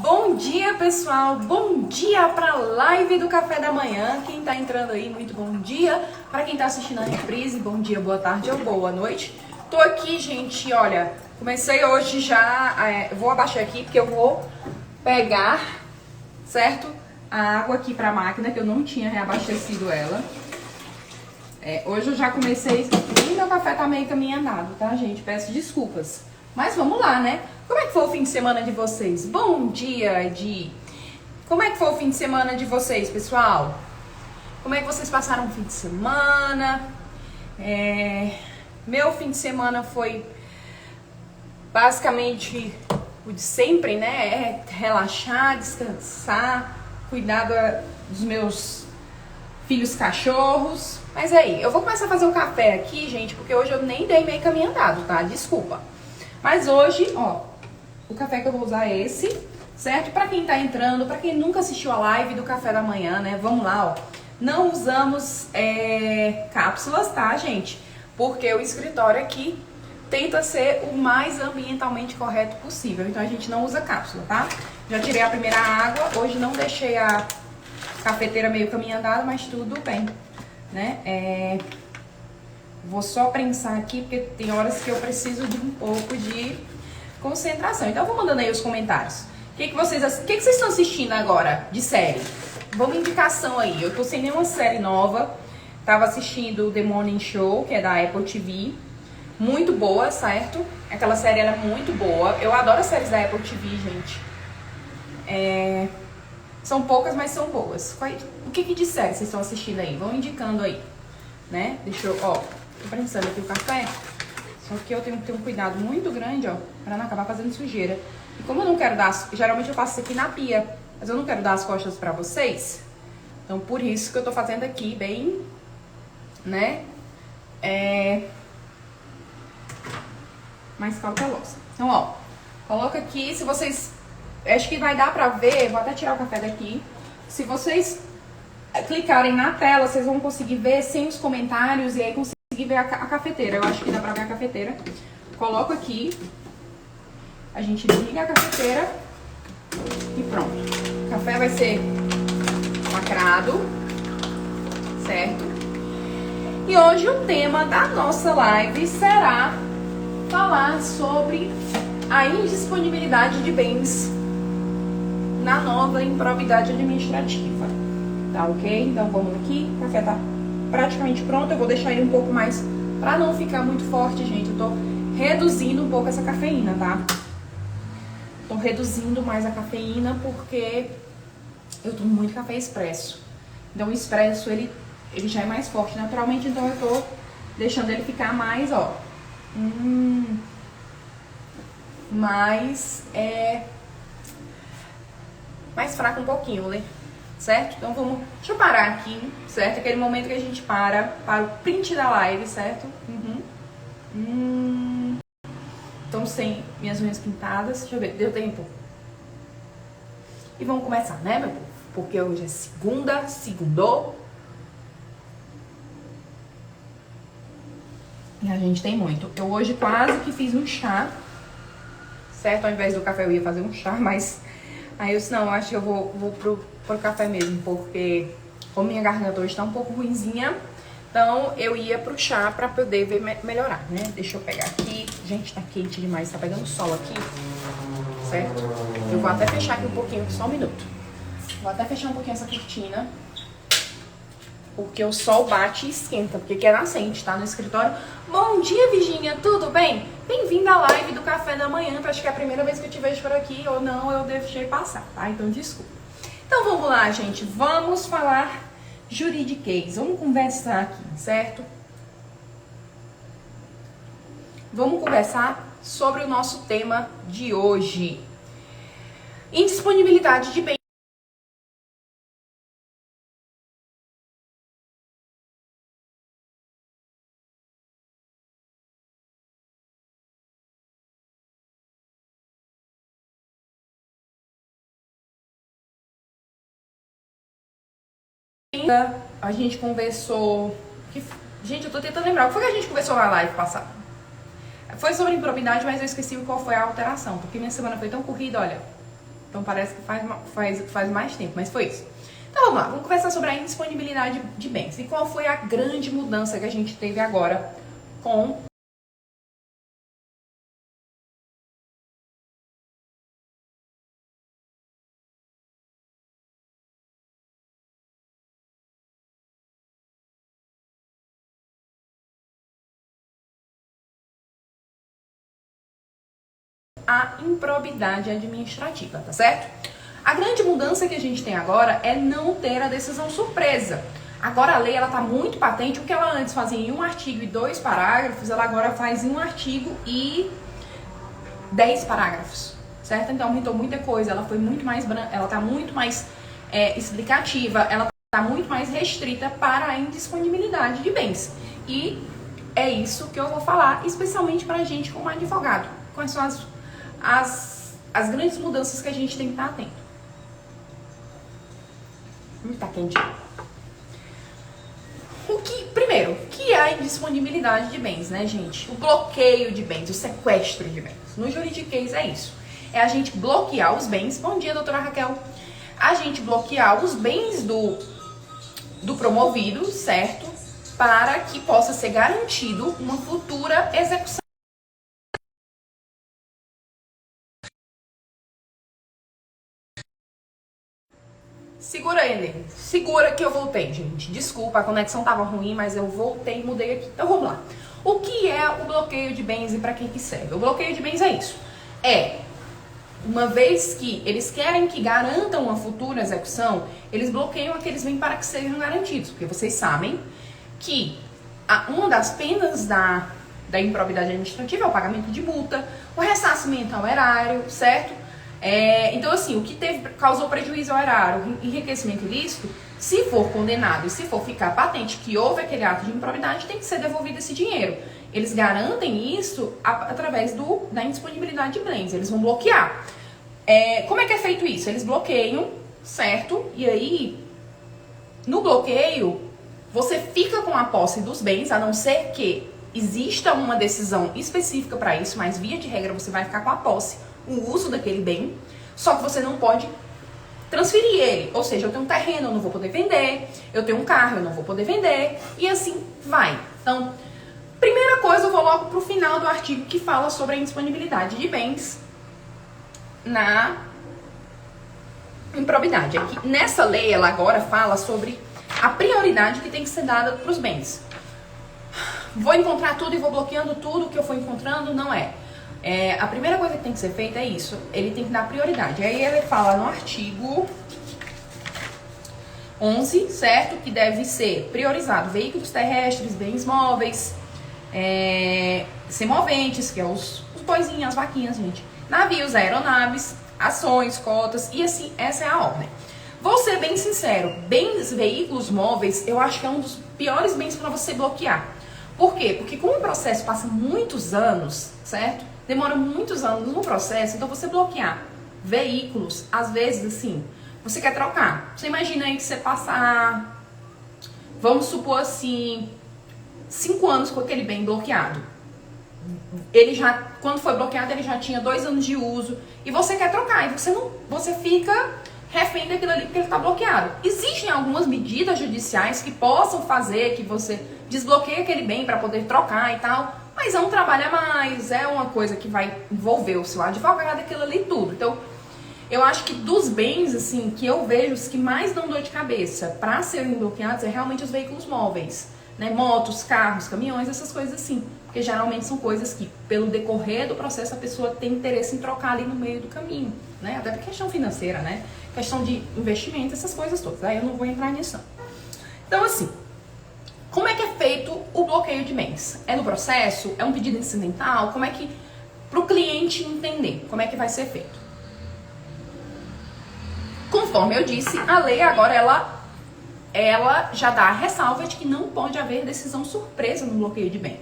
Bom dia, pessoal! Bom dia para a live do café da manhã. Quem tá entrando aí, muito bom dia. Para quem tá assistindo a reprise, bom dia, boa tarde ou boa noite. Tô aqui, gente, olha, comecei hoje já, vou abaixar aqui porque eu vou pegar, certo? A água aqui para a máquina, que eu não tinha reabastecido ela. Hoje eu já comecei e meu café tá meio caminho andado, tá, gente? Peço desculpas. Mas vamos lá, né? Como é que foi o fim de semana de vocês? Bom dia, Edi! Como é que foi o fim de semana de vocês, pessoal? Como é que vocês passaram o fim de semana? Meu fim de semana foi basicamente o de sempre, né? Relaxar, descansar, cuidar dos meus filhos cachorros. Mas aí, eu vou começar a fazer um café aqui, gente, porque hoje eu nem dei meio caminho andado, tá? Desculpa. Mas hoje, ó, o café que eu vou usar é esse, certo? Pra quem tá entrando, pra quem nunca assistiu a live do café da manhã, né? Vamos lá, ó. Não usamos cápsulas, tá, gente? Porque o escritório aqui tenta ser o mais ambientalmente correto possível. Então a gente não usa cápsula, tá? Já tirei a primeira água, hoje não deixei a cafeteira meio caminho andado, mas tudo bem, né? Vou só prensar aqui, porque tem horas que eu preciso de um pouco de concentração. Então, vou mandando aí os comentários. O que vocês estão assistindo agora de série? Vamos indicação aí. Eu tô sem nenhuma série nova. Tava assistindo The Morning Show, que é da Apple TV. Muito boa, certo? Aquela série ela é muito boa. Eu adoro as séries da Apple TV, gente. São poucas, mas são boas. O que de série vocês estão assistindo aí? Vão indicando aí, né? Deixa eu, ó... Tô prensando aqui o café, só que eu tenho que ter um cuidado muito grande, ó, pra não acabar fazendo sujeira. E como eu não quero dar... Geralmente eu faço isso aqui na pia, mas eu não quero dar as costas pra vocês. Então, por isso que eu tô fazendo aqui bem, né, mais cautelosa. Então, ó, coloca aqui, se vocês... Acho que vai dar pra ver, vou até tirar o café daqui. Se vocês clicarem na tela, vocês vão conseguir ver sem os comentários e aí conseguir ver a cafeteira. Eu acho que dá pra ver a cafeteira. Coloco aqui. A gente liga a cafeteira. E pronto. O café vai ser lacrado. Certo? E hoje o tema da nossa live será falar sobre a indisponibilidade de bens na nova improbidade administrativa. Tá ok? Então vamos aqui. O café tá praticamente pronto. Eu vou deixar ele um pouco mais pra não ficar muito forte, gente. Eu tô reduzindo um pouco essa cafeína, tá? Tô reduzindo mais a cafeína porque eu tomo muito café expresso. Então o expresso, ele já é mais forte naturalmente. Então eu tô deixando ele ficar mais, ó. Mais fraco um pouquinho, né? Certo? Então vamos... Deixa eu parar aqui, certo? Aquele momento que a gente para o print da live, certo? Então sem minhas unhas pintadas. Deixa eu ver, deu tempo? E vamos começar, né, meu povo? Porque hoje é segundou. E a gente tem muito. Eu hoje quase que fiz um chá, certo? Ao invés do café eu ia fazer um chá, mas... Aí eu disse, não, eu acho que eu vou pro café mesmo, porque como minha garganta hoje tá um pouco ruinzinha, então eu ia pro chá pra poder ver melhorar, né? Deixa eu pegar aqui. Gente, tá quente demais, tá pegando sol aqui, certo? Eu vou até fechar aqui um pouquinho, só um minuto. Vou até fechar um pouquinho essa cortina, porque o sol bate e esquenta, porque aqui é nascente, tá? No escritório. Bom dia, Virgínia, tudo bem? Bem-vinda à live do café da manhã, acho que é a primeira vez que eu te vejo por aqui, ou não, eu deixei passar, tá? Então, desculpa. Então, vamos lá, gente, vamos falar juridiquês, vamos conversar aqui, certo? Vamos conversar sobre o nosso tema de hoje. Indisponibilidade de bens. A gente conversou... Gente, eu tô tentando lembrar. O que foi que a gente conversou na live passada? Foi sobre improbidade, mas eu esqueci qual foi a alteração. Porque minha semana foi tão corrida, olha. Então parece que faz mais tempo, mas foi isso. Então vamos lá, vamos conversar sobre a indisponibilidade de bens. E qual foi a grande mudança que a gente teve agora com a improbidade administrativa, tá certo? A grande mudança que a gente tem agora é não ter a decisão surpresa. Agora a lei ela tá muito patente. O que ela antes fazia em um artigo e 2 parágrafos, ela agora faz em um artigo e 10 parágrafos, certo? Então aumentou muita coisa, ela foi muito mais ela tá muito mais explicativa, ela tá muito mais restrita para a indisponibilidade de bens. E é isso que eu vou falar, especialmente para a gente como advogado. Quais são as grandes mudanças que a gente tem que estar atento. Tá quentinho. Primeiro, o que é a indisponibilidade de bens, né, gente? O bloqueio de bens, o sequestro de bens. No juridiquês é isso. É a gente bloquear os bens. Bom dia, doutora Raquel. A gente bloquear os bens do promovido, certo? Para que possa ser garantido uma futura execução. Segura ele, segura que eu voltei, gente. Desculpa, a conexão tava ruim, mas eu voltei e mudei aqui. Então vamos lá. O que é o bloqueio de bens e para que serve? O bloqueio de bens é isso. Uma vez que eles querem que garantam uma futura execução, eles bloqueiam aqueles bens para que sejam garantidos. Porque vocês sabem que uma das penas da improbidade administrativa é o pagamento de multa, o ressarcimento ao erário, certo? Então, assim, o que causou prejuízo ao erário, enriquecimento ilícito, se for condenado e se for ficar patente que houve aquele ato de improbidade, tem que ser devolvido esse dinheiro. Eles garantem isso através da indisponibilidade de bens, eles vão bloquear. Como é que é feito isso? Eles bloqueiam, certo? E aí, no bloqueio, você fica com a posse dos bens, a não ser que exista uma decisão específica para isso, mas via de regra você vai ficar com a posse, o uso daquele bem, só que você não pode transferir ele. Ou seja, eu tenho um terreno, eu não vou poder vender, eu tenho um carro, eu não vou poder vender, e assim vai. Então, primeira coisa, eu vou logo pro final do artigo que fala sobre a indisponibilidade de bens na improbidade. Aqui, nessa lei, ela agora fala sobre a prioridade que tem que ser dada para os bens. Vou encontrar tudo e vou bloqueando tudo que eu for encontrando? Não é. A primeira coisa que tem que ser feita é isso. Ele tem que dar prioridade. Aí ele fala no artigo 11, certo? Que deve ser priorizado veículos terrestres, bens móveis, semoventes, que é os boizinhos, as vaquinhas, gente. Navios, aeronaves, ações, cotas, e assim, essa é a ordem. Vou ser bem sincero, veículos móveis, eu acho que é um dos piores bens para você bloquear. Por quê? Porque como o processo passa muitos anos, certo? Demora muitos anos no processo, então você bloquear veículos, às vezes assim, você quer trocar. Você imagina aí que você passar, vamos supor assim, 5 anos com aquele bem bloqueado. Ele já, quando foi bloqueado, ele já tinha 2 anos de uso e você quer trocar, e você fica refém daquilo ali porque ele está bloqueado. Existem algumas medidas judiciais que possam fazer que você desbloqueie aquele bem para poder trocar e tal, mas é um trabalho a mais, é uma coisa que vai envolver o seu advogado, aquilo ali tudo. Então, eu acho que dos bens, assim, que eu vejo os que mais dão dor de cabeça para serem bloqueados é realmente os veículos móveis, né? Motos, carros, caminhões, essas coisas assim. Porque geralmente são coisas que, pelo decorrer do processo, a pessoa tem interesse em trocar ali no meio do caminho, né? Até por questão financeira, né? Questão de investimento, essas coisas todas. Aí eu não vou entrar nisso, não. Então, assim, como é que é feito o bloqueio de bens? É no processo? É um pedido incidental? Como é que, para o cliente entender, como é que vai ser feito? Conforme eu disse, a lei agora, ela já dá a ressalva de que não pode haver decisão surpresa no bloqueio de bens.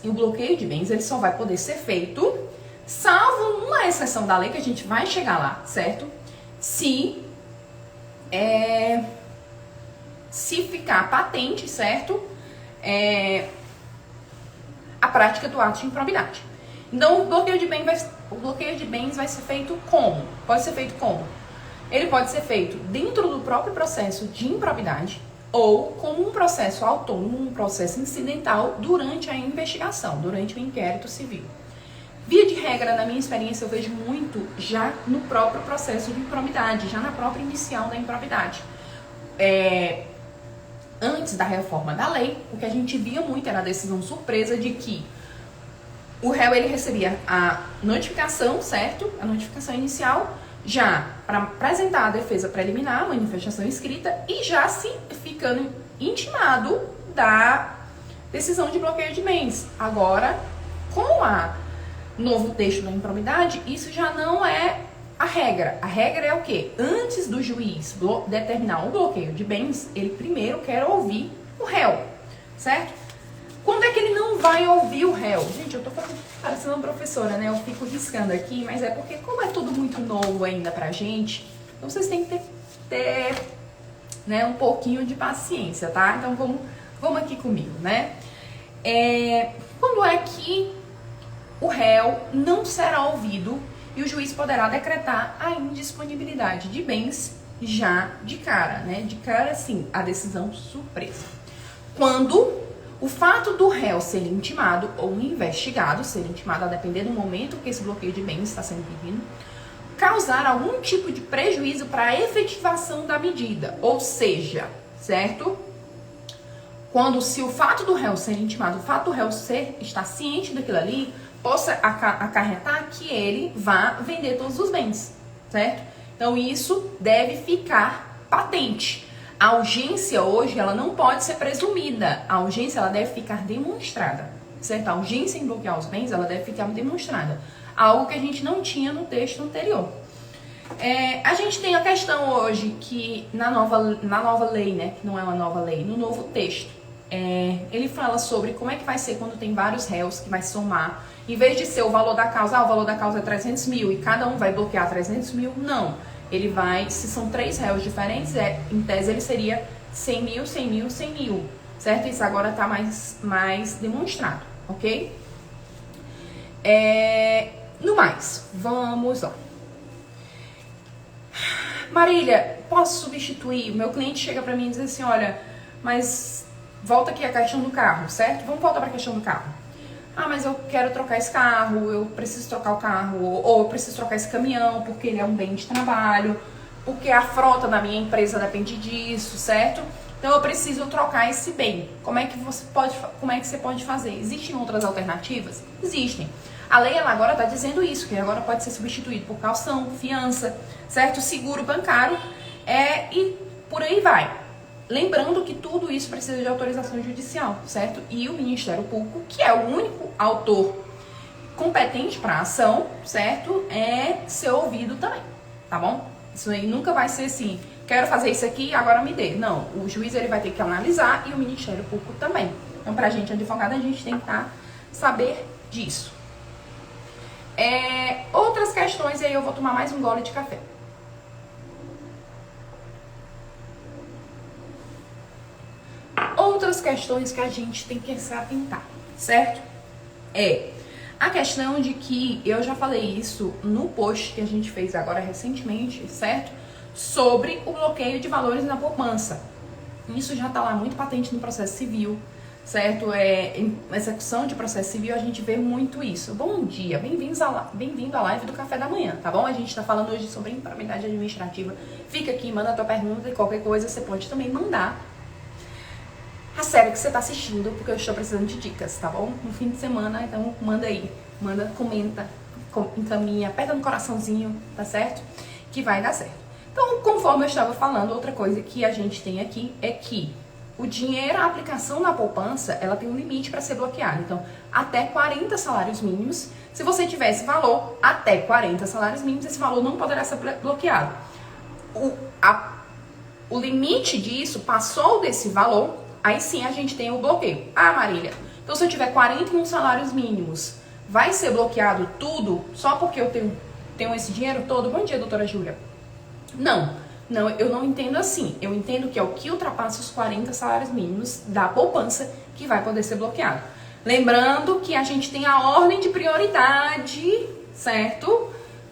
E o bloqueio de bens, ele só vai poder ser feito, salvo uma exceção da lei, que a gente vai chegar lá, certo? Se ficar patente, certo? A prática do ato de improbidade. Então, o bloqueio de bem vai O bloqueio de bens vai ser feito como? Pode ser feito como? Ele pode ser feito dentro do próprio processo de improbidade ou como um processo autônomo, um processo incidental durante a investigação, durante o inquérito civil. Via de regra, na minha experiência, eu vejo muito já no próprio processo de improbidade, já na própria inicial da improbidade. Antes da reforma da lei, o que a gente via muito era a decisão surpresa de que o réu ele recebia a notificação, certo? A notificação inicial, já para apresentar a defesa preliminar, a manifestação escrita, e já se ficando intimado da decisão de bloqueio de bens. Agora, com a novo texto da improbidade, isso já não é a regra. A regra é o quê? Antes do juiz determinar o bloqueio de bens, ele primeiro quer ouvir o réu, certo? Quando é que ele não vai ouvir o réu? Gente, eu tô parecendo uma professora, né? Eu fico riscando aqui, mas é porque como é tudo muito novo ainda pra gente, então vocês têm que ter né, um pouquinho de paciência, tá? Então vamos aqui comigo, né? Quando é que o réu não será ouvido e o juiz poderá decretar a indisponibilidade de bens já de cara, né? De cara, sim, a decisão surpresa. Quando o fato do réu ser intimado ou investigado, ser intimado a depender do momento que esse bloqueio de bens está sendo pedido, causar algum tipo de prejuízo para a efetivação da medida, ou seja, certo? Quando se o fato do réu ser intimado, o fato do réu estar ciente daquilo ali, possa acarretar que ele vá vender todos os bens, certo? Então isso deve ficar patente. A urgência hoje, ela não pode ser presumida. A urgência, ela deve ficar demonstrada, certo? A urgência em bloquear os bens, ela deve ficar demonstrada. Algo que a gente não tinha no texto anterior. A gente tem a questão hoje que na nova lei, né? Que não é uma nova lei, no novo texto, ele fala sobre como é que vai ser quando tem vários réus que vai somar. Em vez de ser o valor da causa, o valor da causa é 300 mil e cada um vai bloquear 300 mil, não. Ele vai, se são 3 réus diferentes, em tese ele seria 100 mil, 100 mil, 100 mil, certo? Isso agora está mais demonstrado, ok? No mais, vamos lá. Marília, posso substituir? O meu cliente chega para mim e diz assim, olha, mas volta aqui a questão do carro, certo? Vamos voltar para a questão do carro. Ah, mas eu quero trocar esse carro, eu preciso trocar o carro, ou eu preciso trocar esse caminhão porque ele é um bem de trabalho, porque a frota da minha empresa depende disso, certo? Então eu preciso trocar esse bem. Como é que você pode fazer? Existem outras alternativas? Existem. A lei ela agora está dizendo isso, que agora pode ser substituído por calção, fiança, certo? Seguro bancário, e por aí vai. Lembrando que tudo isso precisa de autorização judicial, certo? E o Ministério Público, que é o único autor competente para a ação, certo? É ser ouvido também, tá bom? Isso aí nunca vai ser assim, quero fazer isso aqui, agora me dê. Não, o juiz ele vai ter que analisar e o Ministério Público também. Então, pra gente, advogado, a gente tem que saber disso. Outras questões, e aí eu vou tomar mais um gole de café. Outras questões que a gente tem que se atentar, certo? A questão de que, eu já falei isso no post que a gente fez agora recentemente, certo? Sobre o bloqueio de valores na poupança. Isso já tá lá muito patente no processo civil, certo? Em execução de processo civil a gente vê muito isso. Bom dia, bem-vindo à live do café da manhã, tá bom? A gente tá falando hoje sobre improbidade administrativa. Fica aqui, manda a tua pergunta e qualquer coisa você pode também mandar a série que você tá assistindo, porque eu estou precisando de dicas, tá bom? No fim de semana, então manda aí, comenta, encaminha, aperta no coraçãozinho, tá certo? Que vai dar certo. Então, conforme eu estava falando, outra coisa que a gente tem aqui é que o dinheiro, a aplicação na poupança, ela tem um limite para ser bloqueada. Então, até 40 salários mínimos, se você tiver esse valor, até 40 salários mínimos, esse valor não poderá ser bloqueado. O limite disso, passou desse valor, aí sim a gente tem o bloqueio. Ah, Marília, então se eu tiver 41 salários mínimos, vai ser bloqueado tudo só porque eu tenho esse dinheiro todo? Bom dia, doutora Júlia. Não, eu não entendo assim. Eu entendo que é o que ultrapassa os 40 salários mínimos da poupança que vai poder ser bloqueado. Lembrando que a gente tem a ordem de prioridade certo?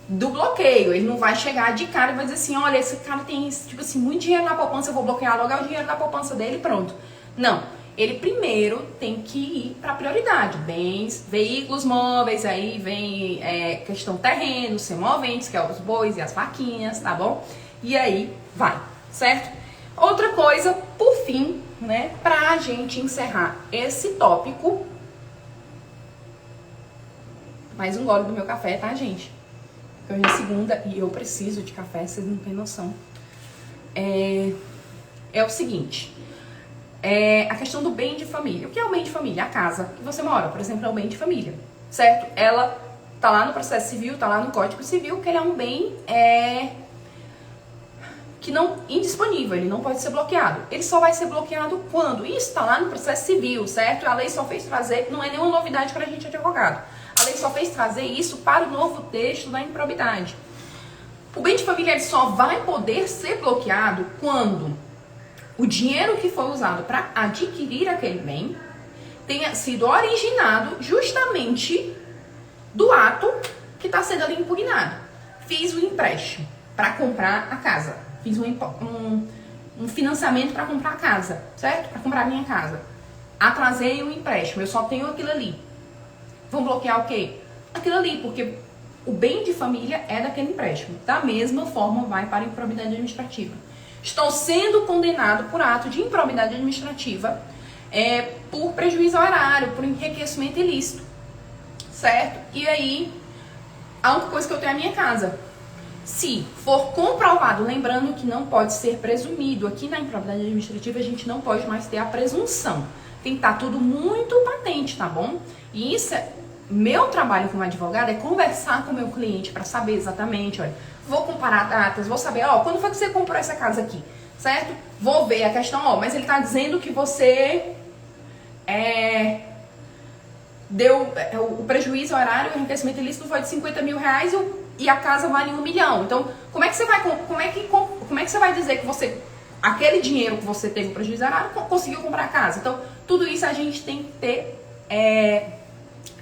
Do bloqueio. Ele não vai chegar de cara e vai dizer assim, olha, esse cara tem, tipo assim, muito dinheiro na poupança, eu vou bloquear logo o dinheiro da poupança dele e pronto. Não. Ele primeiro tem que ir para prioridade. Bens, veículos móveis, aí vem questão terrenos, semoventes, que é os bois e as vaquinhas, tá bom? E aí vai, certo? Outra coisa, por fim, né, pra gente encerrar esse tópico. Mais um gole do meu café, tá, gente? Porque hoje é segunda e eu preciso de café, vocês não têm noção. É o seguinte, a questão do bem de família. O que é o bem de família? A casa que você mora, por exemplo, é o bem de família, certo? Ela tá lá no processo civil, tá lá no Código Civil, que ele é um bem que não indisponível, ele não pode ser bloqueado. Ele só vai ser bloqueado quando? Isso está lá no processo civil, certo? A lei só fez trazer, não é nenhuma novidade para a gente advogado. A lei só fez trazer isso para o novo texto da improbidade. O bem de família ele só vai poder ser bloqueado quando o dinheiro que foi usado para adquirir aquele bem tenha sido originado justamente do ato que está sendo ali impugnado. Fiz o empréstimo para comprar a casa. Fiz um financiamento para comprar a casa, certo? Para comprar a minha casa. Atrasei o empréstimo, eu só tenho aquilo ali. Vão bloquear o quê? Aquilo ali, porque o bem de família é daquele empréstimo. Da mesma forma, vai para a improbidade administrativa. Estou sendo condenado por ato de improbidade administrativa por prejuízo ao erário, por enriquecimento ilícito, certo? E aí, a única coisa que eu tenho é a minha casa. Se for comprovado, lembrando que não pode ser presumido, aqui na improbidade administrativa a gente não pode mais ter a presunção. Tem que estar tudo muito patente, tá bom? E isso meu trabalho como advogado é conversar com o meu cliente para saber exatamente, olha, vou comparar datas, vou saber, quando foi que você comprou essa casa aqui, certo? Vou ver a questão, mas ele está dizendo que você deu o prejuízo horário, o enriquecimento ilícito foi de 50 mil reais e a casa vale 1 milhão. Então, como é que você vai dizer que você, aquele dinheiro que você teve o prejuízo horário, conseguiu comprar a casa? Então, tudo isso a gente tem que ter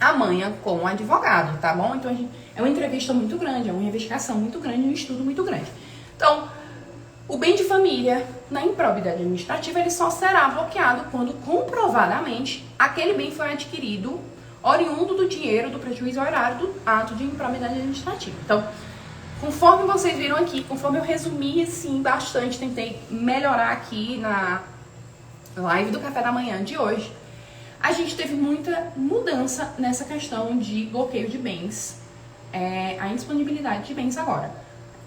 amanhã com o advogado, tá bom? Então, é uma entrevista muito grande, é uma investigação muito grande, um estudo muito grande. Então, o bem de família na improbidade administrativa, ele só será bloqueado quando comprovadamente aquele bem foi adquirido oriundo do dinheiro do prejuízo horário do ato de improbidade administrativa. Então, conforme vocês viram aqui, conforme eu resumi assim bastante, tentei melhorar aqui na live do café da manhã de hoje, a gente teve muita mudança nessa questão de bloqueio de bens, a indisponibilidade de bens agora.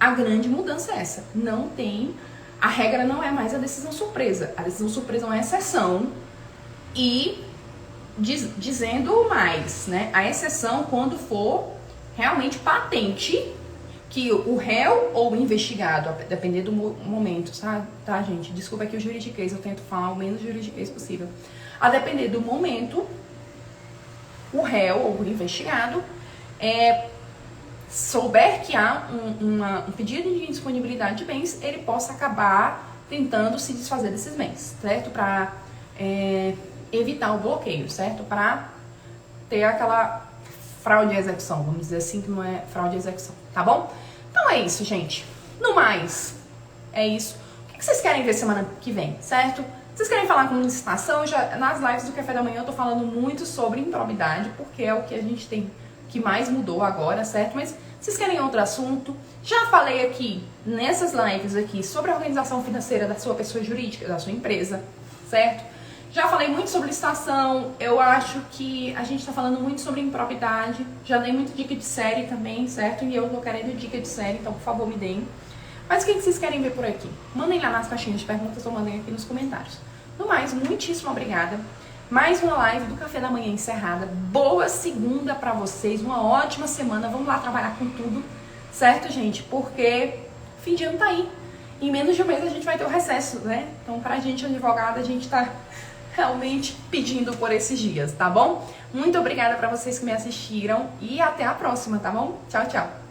A grande mudança é essa, não tem, a regra não é mais a decisão surpresa, a decisão surpresa é uma exceção e dizendo mais, né, a exceção quando for realmente patente que o réu ou o investigado, a depender do momento, tá gente? Desculpa aqui o juridiquês, eu tento falar o menos juridiquês possível. A depender do momento, o réu ou o investigado souber que há um pedido de indisponibilidade de bens, ele possa acabar tentando se desfazer desses bens, certo? Para evitar o bloqueio, certo? Para ter aquela fraude de execução, vamos dizer assim, que não é fraude de execução, tá bom? Então é isso, gente. No mais, é isso. O que vocês querem ver semana que vem, certo? Vocês querem falar com licitação? Nas lives do café da manhã eu tô falando muito sobre improbidade, porque é o que a gente tem que mais mudou agora, certo? Mas vocês querem outro assunto? Já falei aqui, nessas lives aqui, sobre a organização financeira da sua pessoa jurídica, da sua empresa, certo? Já falei muito sobre licitação, eu acho que a gente tá falando muito sobre improbidade, já dei muito dica de série também, certo? E eu tô querendo dica de série, então por favor me deem. Mas o que vocês querem ver por aqui? Mandem lá nas caixinhas de perguntas ou mandem aqui nos comentários. No mais, muitíssimo obrigada. Mais uma live do Café da Manhã encerrada. Boa segunda pra vocês, uma ótima semana. Vamos lá trabalhar com tudo, certo, gente? Porque fim de ano tá aí. Em menos de um mês a gente vai ter o recesso, né? Então, pra gente, advogada, a gente tá realmente pedindo por esses dias, tá bom? Muito obrigada pra vocês que me assistiram e até a próxima, tá bom? Tchau, tchau!